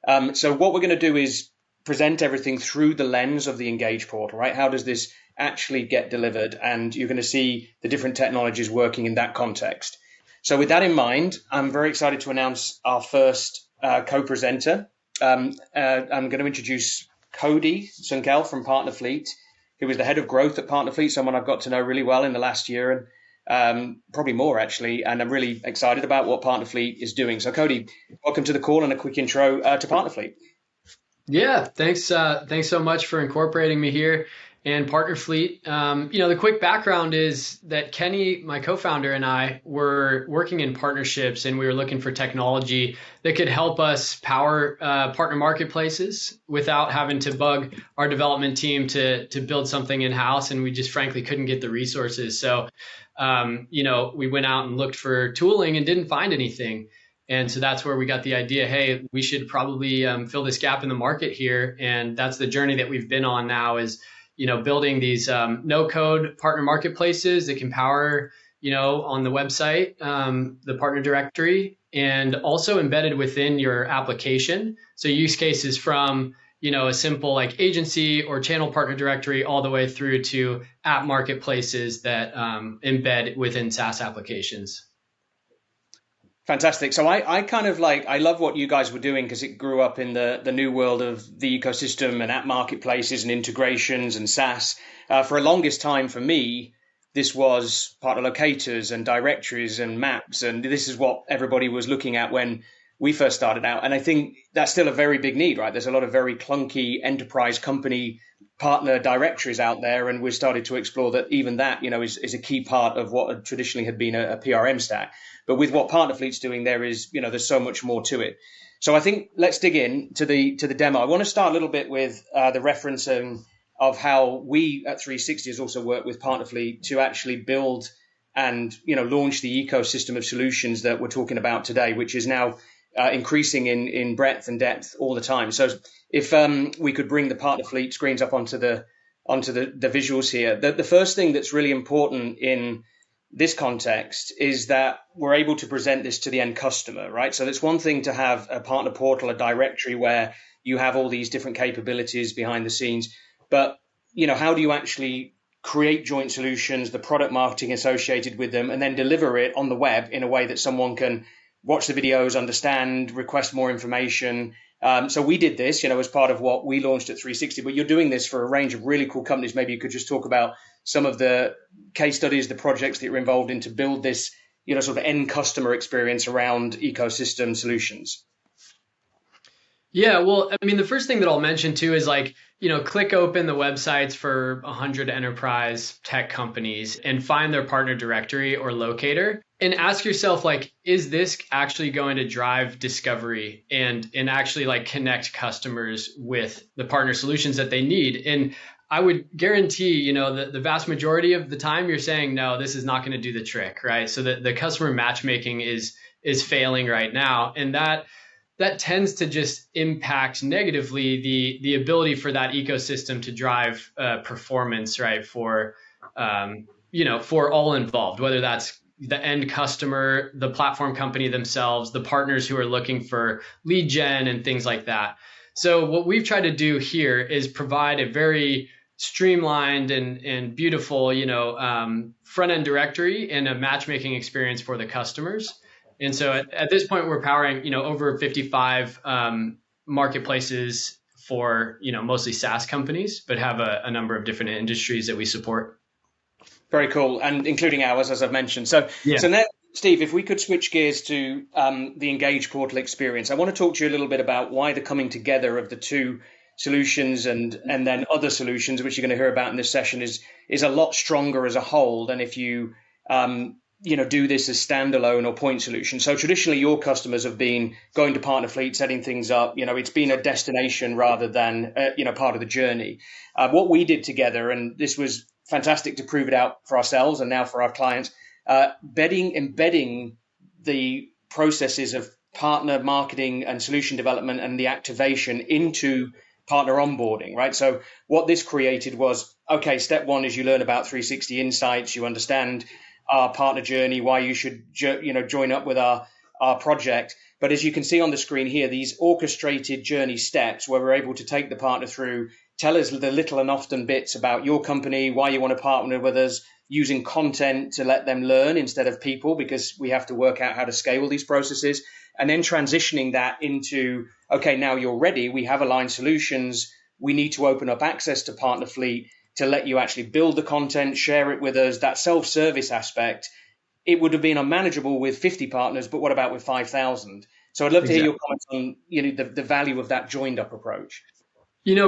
So what we're going to do is present everything through the lens of the Engage portal, right? How does this actually get delivered? And you're going to see the different technologies working in that context. So with that in mind, I'm very excited to announce our first co-presenter. I'm going to introduce Cody Sunkel from Partner Fleet, who was the head of growth at Partner Fleet, someone I've got to know really well in the last year, and probably more actually. And I'm really excited about what Partner Fleet is doing. So Cody, welcome to the call and a quick intro to Partner Fleet. Yeah, thanks. Thanks so much for incorporating me here and Partner Fleet. The quick background is that Kenny, my co-founder, and I were working in partnerships, and we were looking for technology that could help us power partner marketplaces without having to bug our development team to build something in-house, and we just frankly couldn't get the resources. So, we went out and looked for tooling and didn't find anything. And so that's where we got the idea, hey, we should probably fill this gap in the market here. And that's the journey that we've been on now is, building these no-code partner marketplaces that can power, on the website, the partner directory, and also embedded within your application. So use cases from, a simple like agency or channel partner directory all the way through to app marketplaces that embed within SaaS applications. Fantastic. So I love what you guys were doing because it grew up in the new world of the ecosystem and app marketplaces and integrations and SaaS. For a longest time for me, this was part of locators and directories and maps. And this is what everybody was looking at when we first started out. And I think that's still a very big need, right? There's a lot of very clunky enterprise company partner directories out there. And we've started to explore that even that, is a key part of what traditionally had been a PRM stack. But with what Partner Fleet's doing, there's so much more to it. So I think let's dig in to the demo. I want to start a little bit with the referencing of how we at 360 has also worked with Partner Fleet to actually build and launch the ecosystem of solutions that we're talking about today, which is now increasing in breadth and depth all the time. So if we could bring the Partner Fleet screens up onto the visuals here, the first thing that's really important in this context is that we're able to present this to the end customer, right? So it's one thing to have a partner portal, a directory where you have all these different capabilities behind the scenes, but how do you actually create joint solutions, the product marketing associated with them, and then deliver it on the web in a way that someone can watch the videos, understand, request more information. So we did this, as part of what we launched at 360, but you're doing this for a range of really cool companies. Maybe you could just talk about some of the case studies, the projects that you're involved in to build this, sort of end customer experience around ecosystem solutions. Yeah, well, I mean, the first thing that I'll mention too is click open the websites for 100 enterprise tech companies and find their partner directory or locator and ask yourself, is this actually going to drive discovery and actually connect customers with the partner solutions that they need? And I would guarantee, the vast majority of the time you're saying, no, this is not going to do the trick, right? So the customer matchmaking is failing right now. And that tends to just impact negatively the ability for that ecosystem to drive performance, right? For all involved, whether that's the end customer, the platform company themselves, the partners who are looking for lead gen and things like that. So what we've tried to do here is provide a very streamlined and beautiful, front end directory and a matchmaking experience for the customers. And so at this point, we're powering, over 55 marketplaces for, mostly SaaS companies, but have a number of different industries that we support. Very cool. And including ours, as I've mentioned. So now, Steve, if we could switch gears to the Engage portal experience, I want to talk to you a little bit about why the coming together of the two solutions and then other solutions, which you're going to hear about in this session, is a lot stronger as a whole than if you do this as standalone or point solution. So traditionally, your customers have been going to Partner Fleet, setting things up. It's been a destination rather than part of the journey. What we did together, and this was fantastic to prove it out for ourselves and now for our clients, embedding the processes of partner marketing and solution development and the activation into partner onboarding, right? So what this created was, okay, step one is you learn about 360 insights, you understand our partner journey, why you should join up with our project. But as you can see on the screen here, these orchestrated journey steps where we're able to take the partner through, tell us the little and often bits about your company, why you want to partner with us, using content to let them learn instead of people, because we have to work out how to scale these processes, and then transitioning that into, okay, now you're ready. We have aligned solutions. We need to open up access to Partner Fleet to let you actually build the content, share it with us. That self-service aspect, it would have been unmanageable with 50 partners, but what about with 5,000? So I'd love to hear your comments on the value of that joined up approach.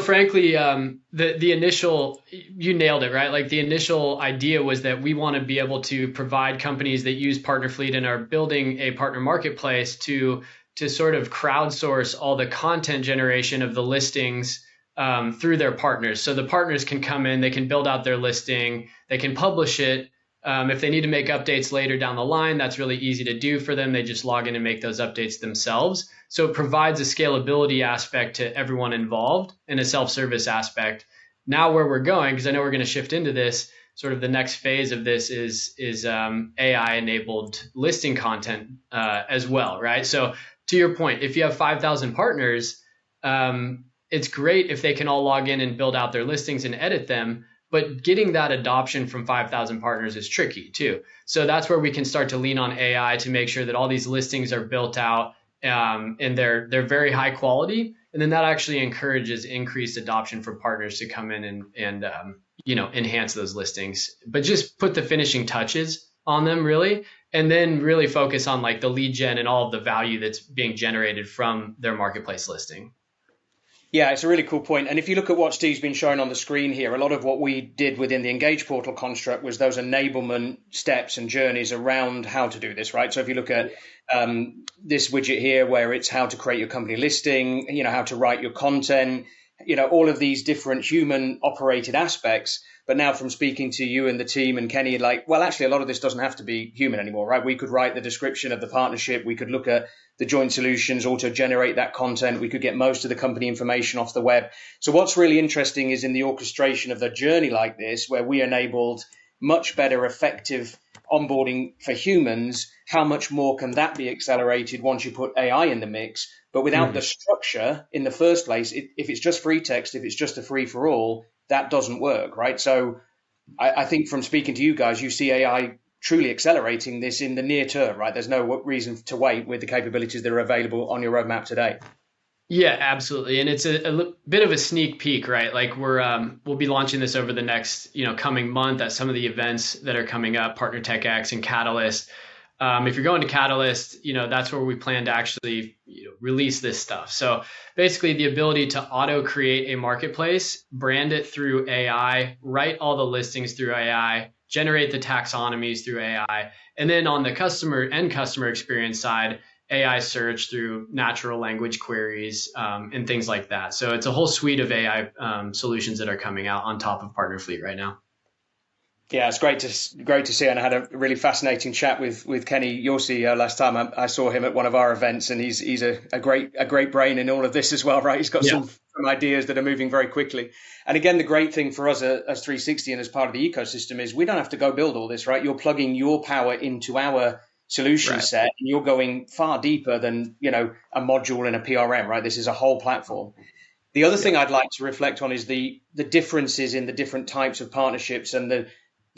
Frankly, the initial, you nailed it, right? Like the initial idea was that we want to be able to provide companies that use Partner Fleet and are building a partner marketplace to sort of crowdsource all the content generation of the listings through their partners. So the partners can come in, they can build out their listing, they can publish it. If they need to make updates later down the line, that's really easy to do for them. They just log in and make those updates themselves. So it provides a scalability aspect to everyone involved and a self-service aspect. Now where we're going, because I know we're going to shift into this, sort of the next phase of this is AI-enabled listing content as well, right? So to your point, if you have 5,000 partners, it's great if they can all log in and build out their listings and edit them. But getting that adoption from 5,000 partners is tricky too. So that's where we can start to lean on AI to make sure that all these listings are built out and they're very high quality. And then that actually encourages increased adoption for partners to come in and enhance those listings. But just put the finishing touches on them really, and then really focus on like the lead gen and all of the value that's being generated from their marketplace listing. Yeah, it's a really cool point. And if you look at what Steve's been showing on the screen here, a lot of what we did within the Engage portal construct was those enablement steps and journeys around how to do this, right? So if you look at this widget here, where it's how to create your company listing, how to write your content, all of these different human operated aspects. But now from speaking to you and the team and Kenny, actually, a lot of this doesn't have to be human anymore, right? We could write the description of the partnership. We could look at the joint solutions, auto-generate that content. We could get most of the company information off the web. So what's really interesting is in the orchestration of the journey like this, where we enabled much better, effective onboarding for humans, how much more can that be accelerated once you put AI in the mix? But without the structure in the first place, if it's just free text, if it's just a free for all, that doesn't work, right? So I think from speaking to you guys, you see AI truly accelerating this in the near term, right? There's no reason to wait with the capabilities that are available on your roadmap today. Yeah, absolutely. And it's a bit of a sneak peek, right? Like we'll be launching this over the next, coming month at some of the events that are coming up, Partner Tech X and Catalyst. If you're going to Catalyst, that's where we plan to actually release this stuff. So basically the ability to auto create a marketplace, brand it through AI, write all the listings through AI, generate the taxonomies through AI. And then on the customer experience side, AI search through natural language queries and things like that. So it's a whole suite of AI solutions that are coming out on top of Partner Fleet right now. Yeah, it's great to see. And I had a really fascinating chat with Kenny, your CEO, last time I saw him at one of our events, and he's a great brain in all of this as well, right? He's got some ideas that are moving very quickly. And again, the great thing for us as 360 and as part of the ecosystem is we don't have to go build all this, right? You're plugging your power into our solution set, and you're going far deeper than a module in a PRM, right? This is a whole platform. The other thing I'd like to reflect on is the differences in the different types of partnerships and the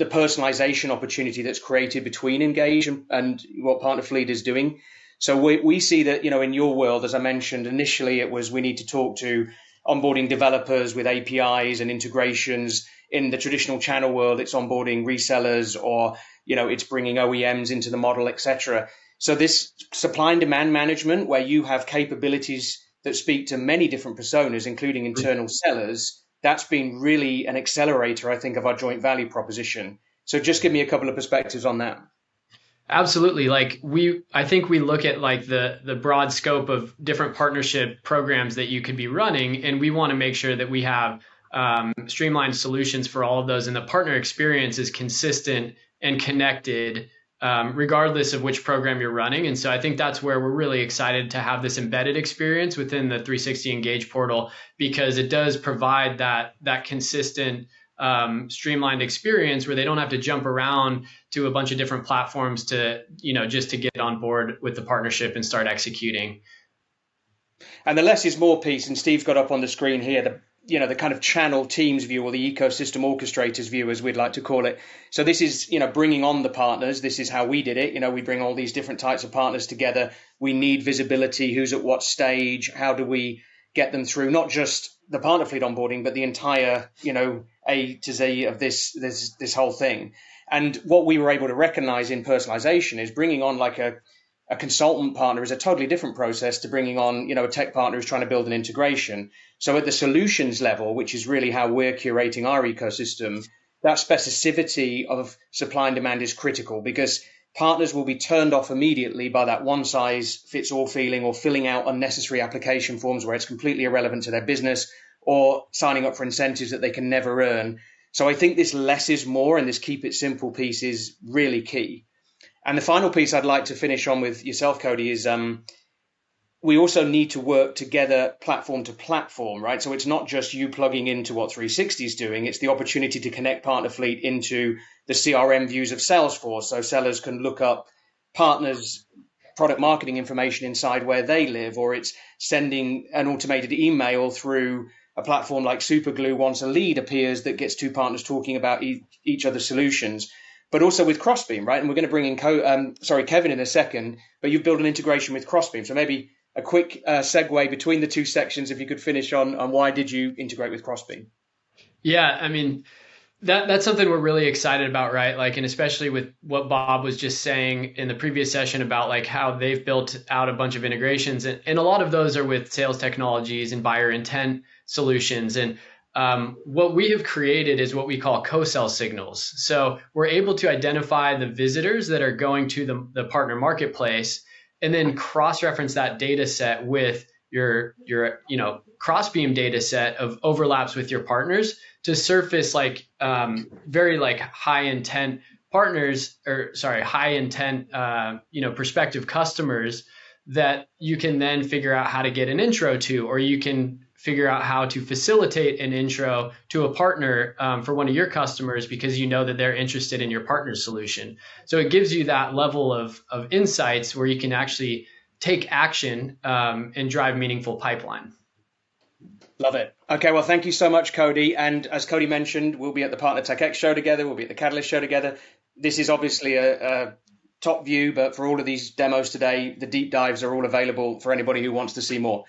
personalization opportunity that's created between Engage and what Partner Fleet is doing. So we see that, in your world, as I mentioned, initially it was we need to talk to onboarding developers with APIs and integrations. In the traditional channel world, it's onboarding resellers or, it's bringing OEMs into the model, etc. So this supply and demand management, where you have capabilities that speak to many different personas, including internal sellers, that's been really an accelerator, I think, of our joint value proposition. So just give me a couple of perspectives on that. Absolutely. I think we look at the broad scope of different partnership programs that you could be running, and we want to make sure that we have streamlined solutions for all of those, and the partner experience is consistent and connected regardless of which program you're running. And so I think that's where we're really excited to have this embedded experience within the 360 Engage portal, because it does provide that consistent streamlined experience where they don't have to jump around to a bunch of different platforms to, just to get on board with the partnership and start executing. And the less is more piece, and Steve's got up on the screen here, the kind of channel teams view, or the ecosystem orchestrators view, as we'd like to call it. So this is, bringing on the partners. This is how we did it. We bring all these different types of partners together. We need visibility. Who's at what stage? How do we get them through not just the partner fleet onboarding, but the entire, A to Z of this whole thing. And what we were able to recognize in personalization is bringing on like a consultant partner is a totally different process to bringing on, a tech partner who's trying to build an integration. So at the solutions level, which is really how we're curating our ecosystem, that specificity of supply and demand is critical, because partners will be turned off immediately by that one size fits all feeling, or filling out unnecessary application forms where it's completely irrelevant to their business, or signing up for incentives that they can never earn. So I think this less is more, and this keep it simple piece is really key. And the final piece I'd like to finish on with yourself, Cody, is we also need to work together platform to platform, right? So it's not just you plugging into what 360 is doing. It's the opportunity to connect Partner Fleet into the CRM views of Salesforce. So sellers can look up partners' product marketing information inside where they live, or it's sending an automated email through a platform like Superglue once a lead appears that gets two partners talking about each other's solutions. But also with Crossbeam, right? And we're going to bring in Kevin in a second, but you've built an integration with Crossbeam. So maybe a quick segue between the two sections, if you could finish on why did you integrate with Crossbeam? Yeah, I mean, that's something we're really excited about, right? Like, and especially with what Bob was just saying in the previous session about like how they've built out a bunch of integrations, and a lot of those are with sales technologies and buyer intent solutions. And what we have created is what we call co-sell signals. So we're able to identify the visitors that are going to the partner marketplace, and then cross-reference that data set with your Crossbeam data set of overlaps with your partners to surface like very like high intent partners, or sorry, high intent prospective customers that you can then figure out how to get an intro to, or you can figure out how to facilitate an intro to a partner for one of your customers, because you know that they're interested in your partner solution. So it gives you that level of insights where you can actually take action and drive meaningful pipeline. Love it. Okay, well, thank you so much, Cody. And as Cody mentioned, we'll be at the Partner Tech X show together. We'll be at the Catalyst show together. This is obviously a top view, but for all of these demos today, the deep dives are all available for anybody who wants to see more.